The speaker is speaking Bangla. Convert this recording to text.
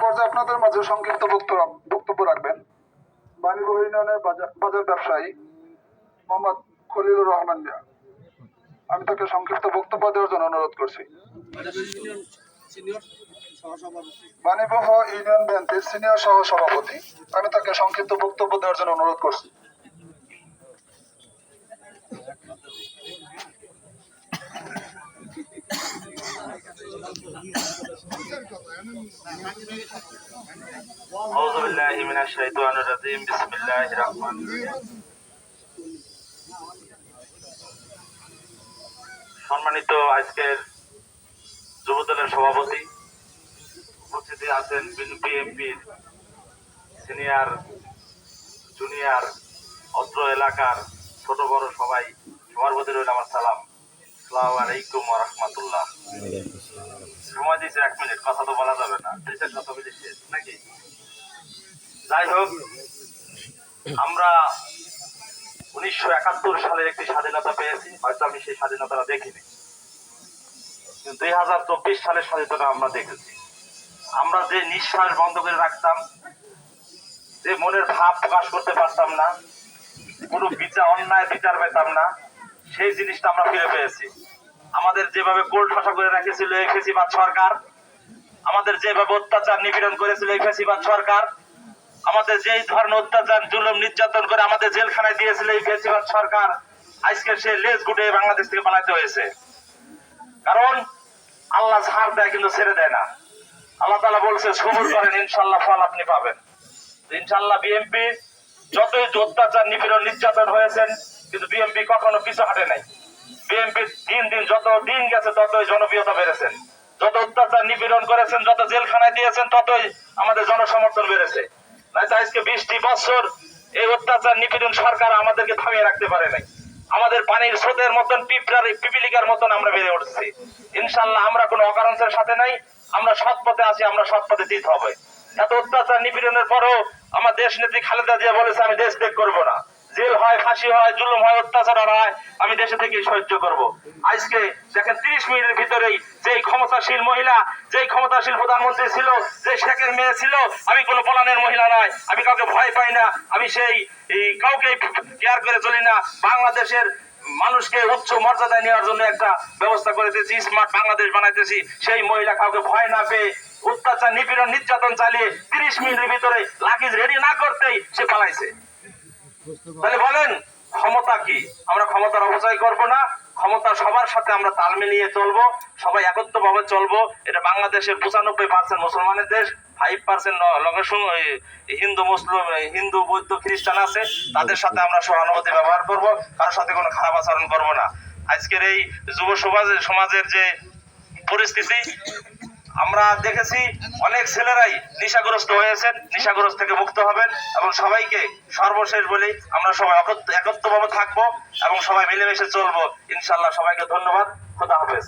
পর্যায়ে আপনাদের মাঝে সংক্ষিপ্ত বক্তব্য রাখবেন বাণীবহ ইউনিয়নের বাজার ব্যবসায়ী মোহাম্মদ খলিলুর রহমান মিয়া। আমি তাকে সংক্ষিপ্ত বক্তব্য দেওয়ার জন্য অনুরোধ করছি। বাণীবহ ইউনিয়ন ব্যাংকের সিনিয়র সহ সভাপতি, আমি তাকে সংক্ষিপ্ত বক্তব্য দেওয়ার জন্য অনুরোধ করছি। আউযু বিল্লাহি মিনাশ শাইতানির রাজিম। বিসমিল্লাহির রাহমানির রহিম। সম্মানিত আজকের যুবদলের সভাপতি, উপস্থিত আছেন বিএনপির সিনিয়র জুনিয়র অত্র এলাকার ছোট বড় সবাই, সবার প্রতি রইল আমার সালাম। আসসালামু আলাইকুম ওয়া রাহমাতুল্লাহ। সময় দিয়েছে 1 মিনিট, কথা তো বলা যাবে না, 2-4 মিনিট শেষ নাকি? যাই হোক, আমরা 1971 সালের একটি স্বাধীনতা পেয়েছি, হয়তো আমি সেই স্বাধীনতাটা দেখিনি, কিন্তু 2024 সালের স্বাধীনতা আমরা দেখেছি। আমরা যে নিঃশ্বাস বন্ধ করে রাখতাম, যে মনের ভাব প্রকাশ করতে পারতাম না, কোনো অন্যায় বিচার পেতাম না, সেই জিনিসটা আমরা ফিরে পেয়েছি। আমাদের যেভাবে কোল্ড ফাঁসা করে রেখেছিল এই ফ্যাসিবাদ সরকার, আমাদের যেভাবে অত্যাচার নিপীড়ন করেছিল এই ফ্যাসিবাদ সরকার, আমাদের যেই ধরনের অত্যাচার জুলুম নির্যাতন করে আমাদের জেলখানায় দিয়েছিল এই ফ্যাসিবাদ সরকার, আজকে সে লেজ গুটে বাংলাদেশ থেকে পালাতে হয়েছে। কারণ আল্লাহ ছাড় দেয় কিন্তু ছেড়ে দেয় না। আল্লাহ তাআলা বলছে সবুর করেন, ইনশাআল্লাহ ফল আপনি পাবেন। ইনশাআল্লাহ বিএনপি যতই অত্যাচার নিপীড়ন নির্যাতন হয়েছেন, কিন্তু বিএনপি কখনো পিছু হাঁটে নাই। বিএনপি যত দিন গেছে ততই জনপ্রিয়তা বেড়েছেন, যত অত্যাচার নিপীড়ন করেছেন, যত জেলখানায় দিয়েছেন, ততই আমাদের জনসমর্থন বেড়েছে। আজকে 20টি বছর এই অত্যাচার নিপীড়ন সরকার আমাদেরকে থামিয়ে রাখতে পারে নাই। আমাদের পানির স্রোতের মতন পিপিলিকার মতন আমরা বেড়ে উঠছি। ইনশাআল্লাহ আমরা কোনো অকারণের সাথে নাই, আমরা সৎ পথে আছি, আমরা সৎ পথে দিতে হবে। এত অত্যাচার নিপীড়নের পরেও আমার দেশ নেত্রী খালেদা জিয়া বলেছে আমি দেশ ত্যাগ করবো না। জেল হয়, ফাঁসি হয়, জুলুম হয়, অত্যাচার হয়, আমি দেশে থেকে সহ্য করব। আজকে দেখেন 30 মিনিটের ভিতরেই যেই ক্ষমতাশীল মহিলা, যেই ক্ষমতাশীল প্রধানমন্ত্রী ছিল, যে শেখের মেয়ে ছিল, আমি কোনো পলানের মহিলা নয়, আমি কাউকে ভয় পাই না, আমি সেই কাউকে কেয়ার করে চলি না। বাংলাদেশের মানুষকে উচ্চ মর্যাদায় নেওয়ার জন্য একটা ব্যবস্থা করে দিয়েছি, স্মার্ট বাংলাদেশ বানাইতেছি। সেই মহিলা কাউকে ভয় না পেয়ে অত্যাচার নিপীড়ন নির্যাতন চালিয়ে 30 মিনিটের ভিতরে লাগেজ রেডি না করতেই সে পালাইছে। তাহলে বলেন ক্ষমতা কি? আমরা ক্ষমতার অপচয় করব না, ক্ষমতা সবার সাথে আমরা তাল মিলিয়ে চলবো, সবাই একত্রভাবে চলবো। এটা বাংলাদেশের 95% মুসলমানের দেশ, 5% হিন্দু মুসলিম, হিন্দু বৌদ্ধ খ্রিস্টান আছে, তাদের সাথে আমরা সহানুভূতি ব্যবহার করব, কারোর সাথে কোনো খারাপ আচরণ করব না। আজকের এই যুব সমাজের যে পরিস্থিতি আমরা দেখেছি, অনেক ছেলেরাই নেশাগ্রস্ত হয়েছেন, নেশাগ্রস্ত থেকে মুক্ত হবেন। এবং সবাইকে সর্বশেষ বলি, আমরা সবাই একত্রভাবে থাকবো এবং সবাই মিলেমিশে চলবো। ইনশাআল্লাহ সবাইকে ধন্যবাদ। খোদা হাফেজ।